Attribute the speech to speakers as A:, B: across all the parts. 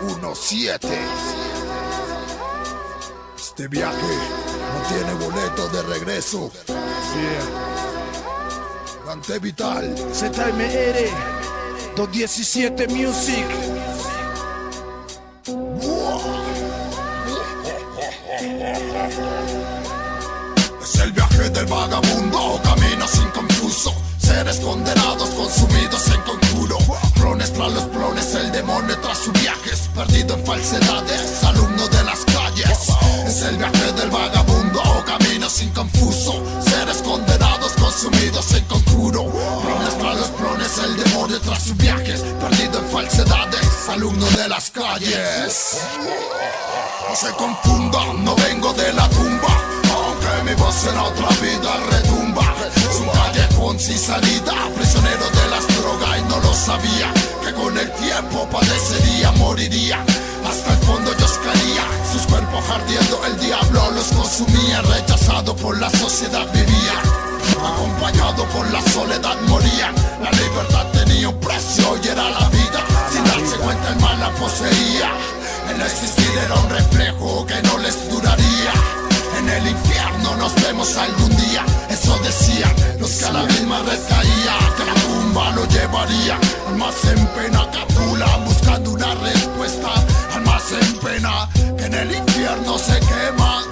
A: 217. Este viaje no tiene boleto de regreso. Dante Vital,
B: ZMR 217 Music.
A: Es el viaje del vagabundo, camino sin confuso. Seres condenados, consumidos en conjuro. Clones tras los clones, el demonio tras sus viajes. Perdido en falsedades, alumno de las calles. Es el viaje del vagabundo, camino sin confuso. Seres condenados, consumidos en conjuro. Clones tras los clones, el demonio tras sus viajes. Perdido en falsedades, alumno de las calles. No se confundan, no vengo de la tumba. Aunque mi voz en otra vida retumba. Es un callejón sin salida, prisionero de las drogas y no lo sabía. Que con el tiempo padecería, moriría. Hasta el fondo yo escaría, sus cuerpos ardiendo, el diablo los consumía. Rechazado por la sociedad vivía, acompañado por la soledad moría. La libertad tenía un precio y era la vida. Sin darse cuenta el mal la poseía. El existir era un reflejo que no les duraría. En el infierno nos vemos algún día. Eso decían los que a la misma red caía, que la tumba lo llevaría. Almas en pena capulan buscando una respuesta. Almas en pena que en el infierno se queman.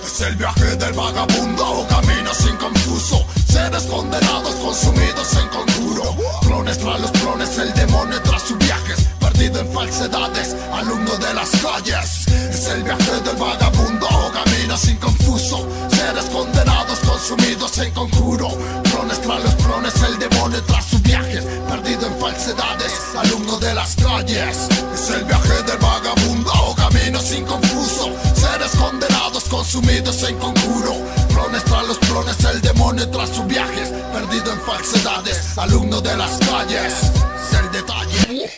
A: Es el viaje del vagabundo, camino sin confuso. Seres condenados, consumidos en conjuro. Clones tras los clones, el demonio tras sus viajes. Perdido en falsedades, alumno de las calles. Es el viaje del vagabundo, camino sin confuso. Seres condenados, consumidos en conjuro. Clones tras los clones, el demonio tras sus viajes. Perdido en falsedades, alumno de las calles. Es el viaje del vagabundo, camino sin confuso. Seres condenados, consumidos en conjuro. Clones tras los clones, el demonio tras sus viajes. Perdido en falsedades, alumno de las calles. Es el detalle.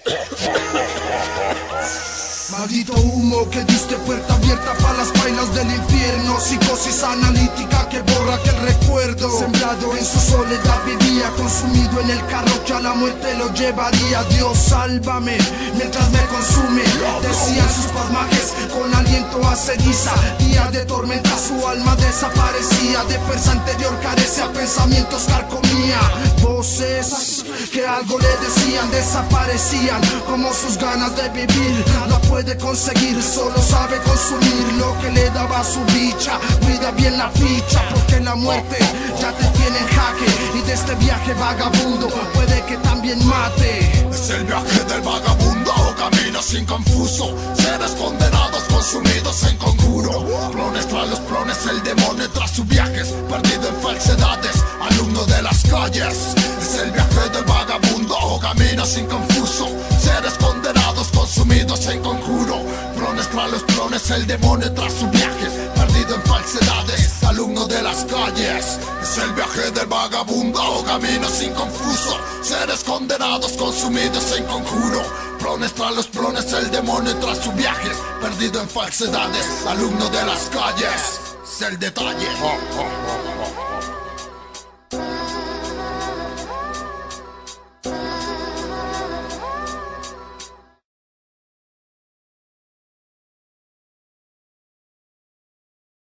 B: Maldito humo que diste puerta abierta para las vainas del infierno. Psicosis analítica que borra aquel recuerdo. Sembrado en su soledad vivía, consumido en el carro que a la muerte lo llevaría. Dios sálvame mientras me consume, decían sus pasmajes con aliento a ceniza. Día de tormenta su alma desaparecía. De fuerza anterior carecía, pensamientos carcomía. Voces que algo le decían desaparecían, como sus ganas de vivir. No puede conseguir, solo sabe consumir lo que le daba su dicha. Cuida bien la ficha, porque la muerte ya te tiene en jaque. Y de este viaje vagabundo puede que también mate.
A: Es el viaje del vagabundo, camino sin confuso. Seres condenados, consumidos en conjuro. Clones tras los clones, el demonio tras sus viajes. Perdido en falsedades, alumno de las calles. Es el viaje del vagabundo, camino sin confuso. Seres condenados, consumidos en conjuro. Clones tras los clones, el demonio tras sus viajes. Perdido en falsedades, alumno de las calles. Es el viaje del vagabundo, camino sin confuso. Seres condenados, consumidos en conjuro. Clones tras los clones, el demonio tras sus viajes. Perdido en falsedades, alumno de las calles. Es el detalle.